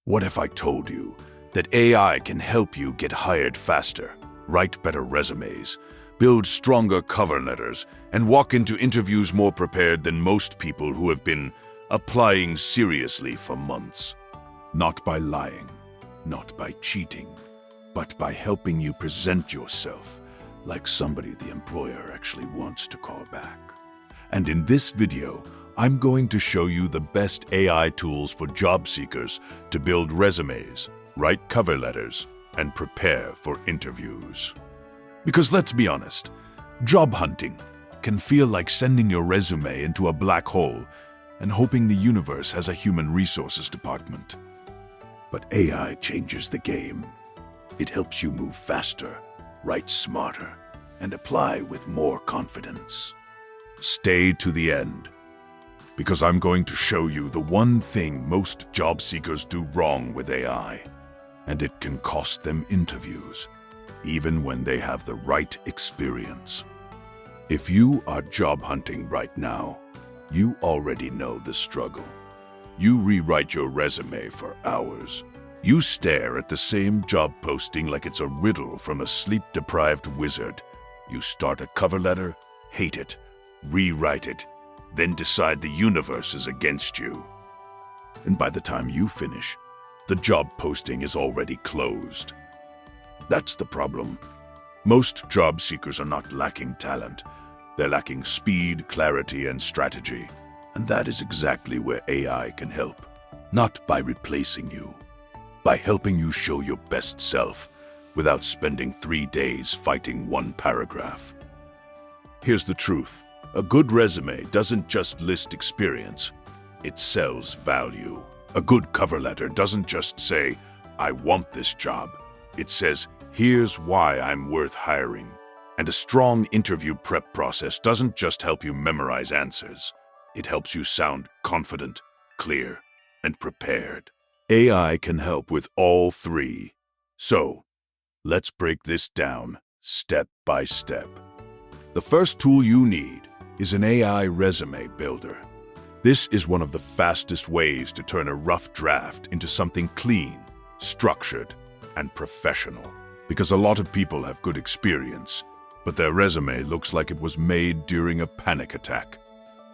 What if I told you that AI can help you get hired faster, write better resumes, build stronger cover letters, and walk into interviews more prepared than most people who have been applying seriously for months? Not by lying, not by cheating, but by helping you present yourself like somebody the employer actually wants to call back. And in this video, I'm going to show you the best AI tools for job seekers to build resumes, write cover letters, and prepare for interviews. Because let's be honest, job hunting can feel like sending your resume into a black hole and hoping the universe has a human resources department. But AI changes the game. It helps you move faster, write smarter, and apply with more confidence. Stay to the end, because I'm going to show you the one thing most job seekers do wrong with AI, and it can cost them interviews, even when they have the right experience. If you are job hunting right now, you already know the struggle. You rewrite your resume for hours. You stare at the same job posting like it's a riddle from a sleep-deprived wizard. You start a cover letter, hate it, rewrite it, then decide the universe is against you. And by the time you finish, the job posting is already closed. That's the problem. Most job seekers are not lacking talent. They're lacking speed, clarity, and strategy. And that is exactly where AI can help. Not by replacing you, by helping you show your best self without spending 3 days fighting one paragraph. Here's the truth. A good resume doesn't just list experience, it sells value. A good cover letter doesn't just say, "I want this job." It says, "Here's why I'm worth hiring." And a strong interview prep process doesn't just help you memorize answers. It helps you sound confident, clear, and prepared. AI can help with all three. So, let's break this down step by step. The first tool you need is an AI resume builder. This is one of the fastest ways to turn a rough draft into something clean, structured, and professional. Because a lot of people have good experience, but their resume looks like it was made during a panic attack.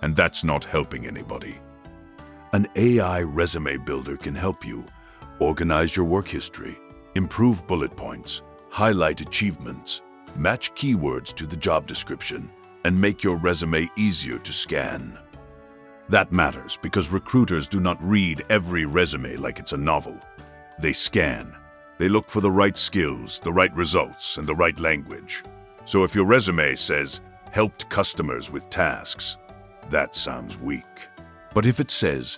And that's not helping anybody. An AI resume builder can help you organize your work history, improve bullet points, highlight achievements, match keywords to the job description, and make your resume easier to scan. That matters because recruiters do not read every resume like it's a novel. They scan. They look for the right skills, the right results, and the right language. So if your resume says, "helped customers with tasks," that sounds weak. But if it says,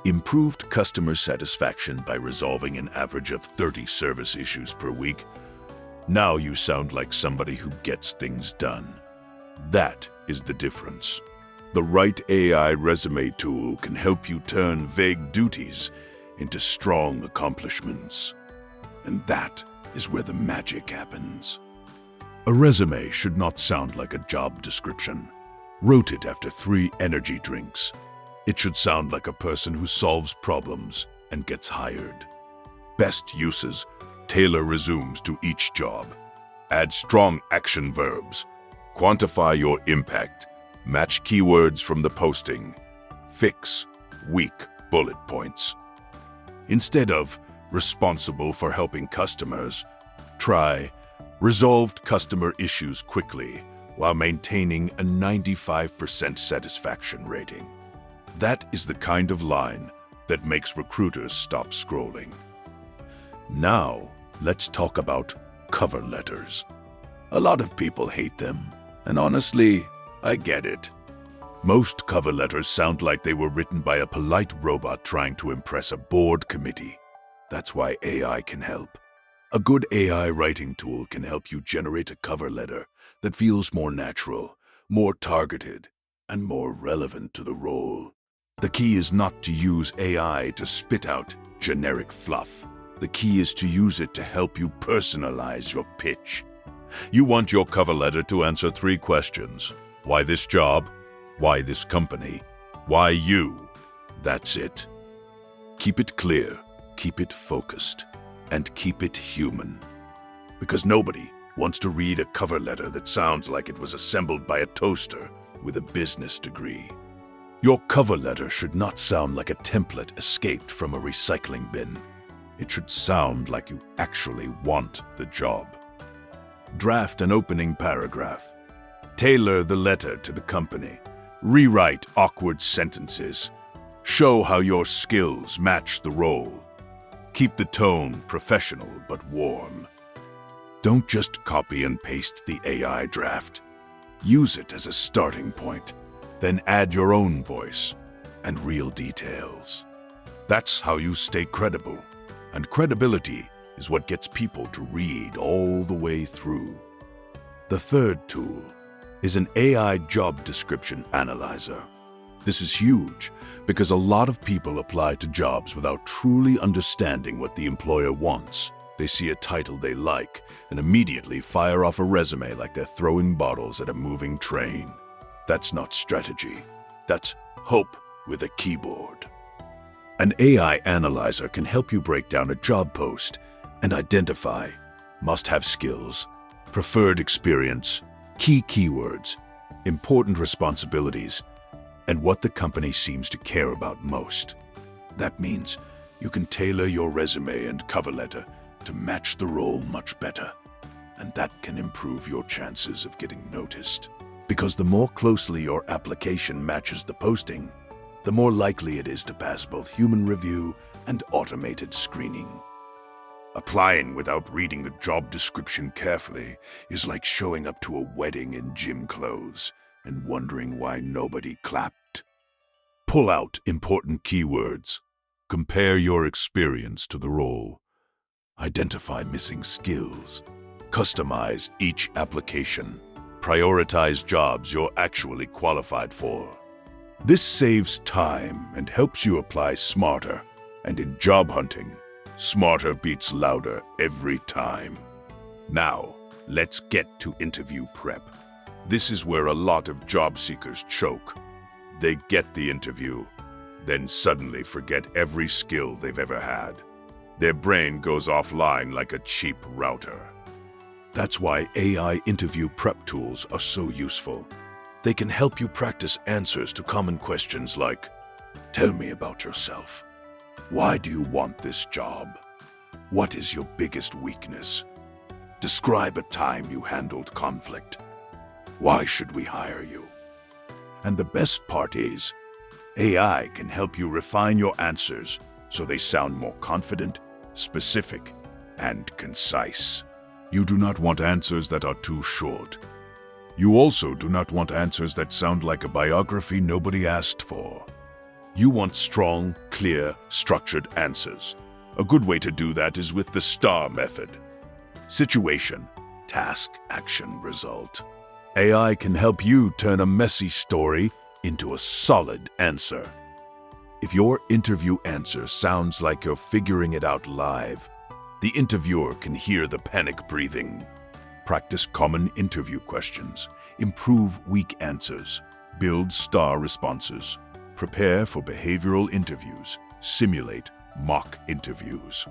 "improved customer satisfaction by resolving an average of 30 service issues per week," now you sound like somebody who gets things done. That is the difference. The right AI resume tool can help you turn vague duties into strong accomplishments. And that is where the magic happens. A resume should not sound like a job description. Wrote it after 3 energy drinks. It should sound like a person who solves problems and gets hired. Best uses: tailor resumes to each job. Add strong action verbs. Quantify your impact. Match keywords from the posting. Fix weak bullet points. Instead of "responsible for helping customers," try "resolved customer issues quickly while maintaining a 95% satisfaction rating." That is the kind of line that makes recruiters stop scrolling. Now, let's talk about cover letters. A lot of people hate them, and honestly, I get it. Most cover letters sound like they were written by a polite robot trying to impress a board committee. That's why AI can help. A good AI writing tool can help you generate a cover letter that feels more natural, more targeted, and more relevant to the role. The key is not to use AI to spit out generic fluff. The key is to use it to help you personalize your pitch. You want your cover letter to answer 3 questions. Why this job? Why this company? Why you? That's it. Keep it clear, keep it focused, and keep it human. Because nobody wants to read a cover letter that sounds like it was assembled by a toaster with a business degree. Your cover letter should not sound like a template escaped from a recycling bin. It should sound like you actually want the job. Draft an opening paragraph. Tailor the letter to the company. Rewrite awkward sentences. Show how your skills match the role. Keep the tone professional but warm. Don't just copy and paste the AI draft. Use it as a starting point, then add your own voice and real details. That's how you stay credible, and credibility is what gets people to read all the way through. The third tool is an AI job description analyzer. This is huge because a lot of people apply to jobs without truly understanding what the employer wants. They see a title they like and immediately fire off a resume like they're throwing bottles at a moving train. That's not strategy. That's hope with a keyboard. An AI analyzer can help you break down a job post and identify must-have skills, preferred experience, key keywords, important responsibilities, and what the company seems to care about most. That means you can tailor your resume and cover letter to match the role much better, and that can improve your chances of getting noticed. Because the more closely your application matches the posting, the more likely it is to pass both human review and automated screening. Applying without reading the job description carefully is like showing up to a wedding in gym clothes and wondering why nobody clapped. Pull out important keywords. Compare your experience to the role. Identify missing skills. Customize each application. Prioritize jobs you're actually qualified for. This saves time and helps you apply smarter. And in job hunting, smarter beats louder every time. Now, let's get to interview prep. This is where a lot of job seekers choke. They get the interview, then suddenly forget every skill they've ever had. Their brain goes offline like a cheap router. That's why AI interview prep tools are so useful. They can help you practice answers to common questions like, "Tell me about yourself. Why do you want this job? What is your biggest weakness? Describe a time you handled conflict. Why should we hire you?" And the best part is, AI can help you refine your answers so they sound more confident, specific, and concise. You do not want answers that are too short. You also do not want answers that sound like a biography nobody asked for. You want strong, clear, structured answers. A good way to do that is with the STAR method. Situation, task, action, result. AI can help you turn a messy story into a solid answer. If your interview answer sounds like you're figuring it out live, the interviewer can hear the panic breathing. Practice common interview questions. Improve weak answers. Build STAR responses. Prepare for behavioral interviews. Simulate mock interviews.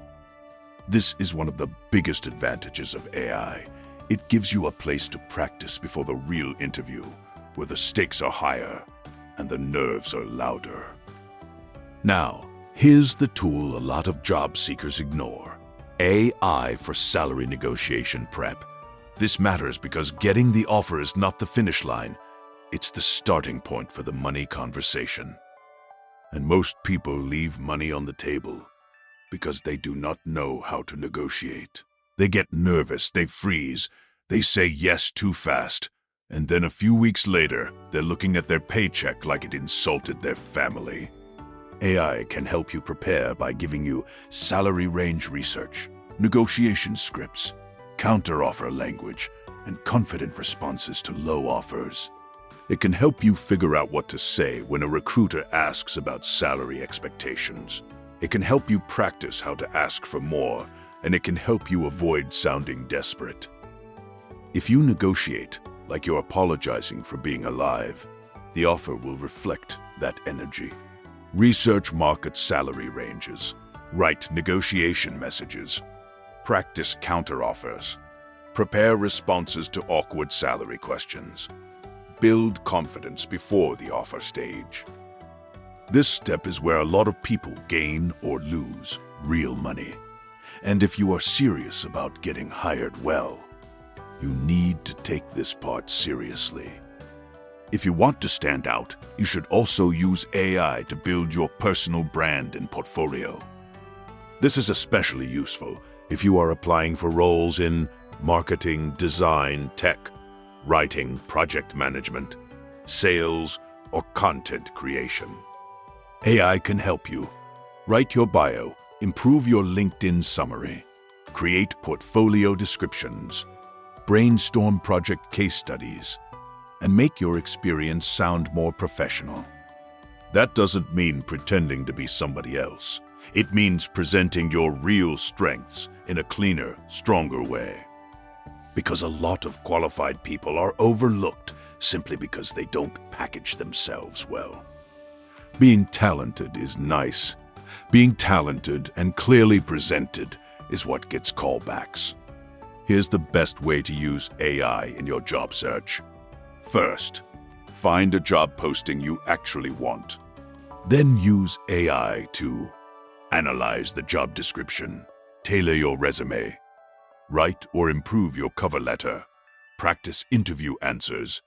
This is one of the biggest advantages of AI. It gives you a place to practice before the real interview, where the stakes are higher and the nerves are louder. Now, here's the tool a lot of job seekers ignore: AI for salary negotiation prep. This matters because getting the offer is not the finish line. It's the starting point for the money conversation. And most people leave money on the table because they do not know how to negotiate. They get nervous, they freeze, they say yes too fast, and then a few weeks later, they're looking at their paycheck like it insulted their family. AI can help you prepare by giving you salary range research, negotiation scripts, counteroffer language, and confident responses to low offers. It can help you figure out what to say when a recruiter asks about salary expectations. It can help you practice how to ask for more, and it can help you avoid sounding desperate. If you negotiate like you're apologizing for being alive, the offer will reflect that energy. Research market salary ranges. Write negotiation messages. Practice counteroffers. Prepare responses to awkward salary questions. Build confidence before the offer stage. This step is where a lot of people gain or lose real money. And if you are serious about getting hired well, you need to take this part seriously. If you want to stand out, you should also use AI to build your personal brand and portfolio. This is especially useful if you are applying for roles in marketing, design, tech, writing, project management, sales, or content creation. AI can help you. Write your bio, improve your LinkedIn summary, create portfolio descriptions, brainstorm project case studies, and make your experience sound more professional. That doesn't mean pretending to be somebody else. It means presenting your real strengths in a cleaner, stronger way. Because a lot of qualified people are overlooked simply because they don't package themselves well. Being talented is nice. Being talented and clearly presented is what gets callbacks. Here's the best way to use AI in your job search. First, find a job posting you actually want. Then use AI to analyze the job description, tailor your resume, write or improve your cover letter, practice interview answers,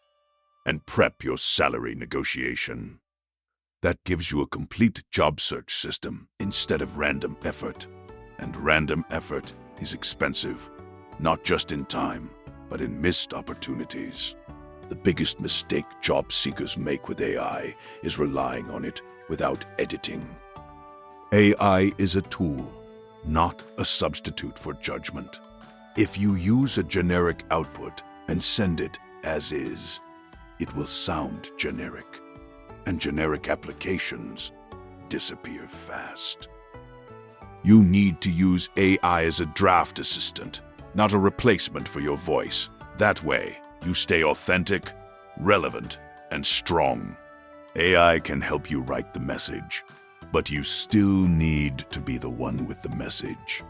and prep your salary negotiation. That gives you a complete job search system instead of random effort. And random effort is expensive, not just in time, but in missed opportunities. The biggest mistake job seekers make with AI is relying on it without editing. AI is a tool, not a substitute for judgment. If you use a generic output and send it as is, it will sound generic, and generic applications disappear fast. You need to use AI as a draft assistant, not a replacement for your voice. That way, you stay authentic, relevant, and strong. AI can help you write the message, but you still need to be the one with the message.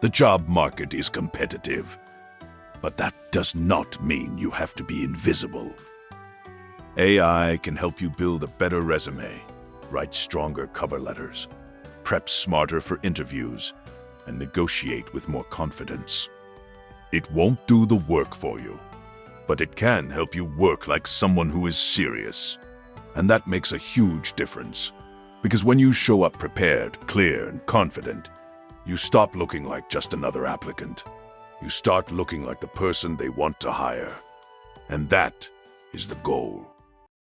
The job market is competitive, but that does not mean you have to be invisible. AI can help you build a better resume, write stronger cover letters, prep smarter for interviews, and negotiate with more confidence. It won't do the work for you, but it can help you work like someone who is serious. And that makes a huge difference. Because when you show up prepared, clear, and confident, you stop looking like just another applicant. You start looking like the person they want to hire. And that is the goal.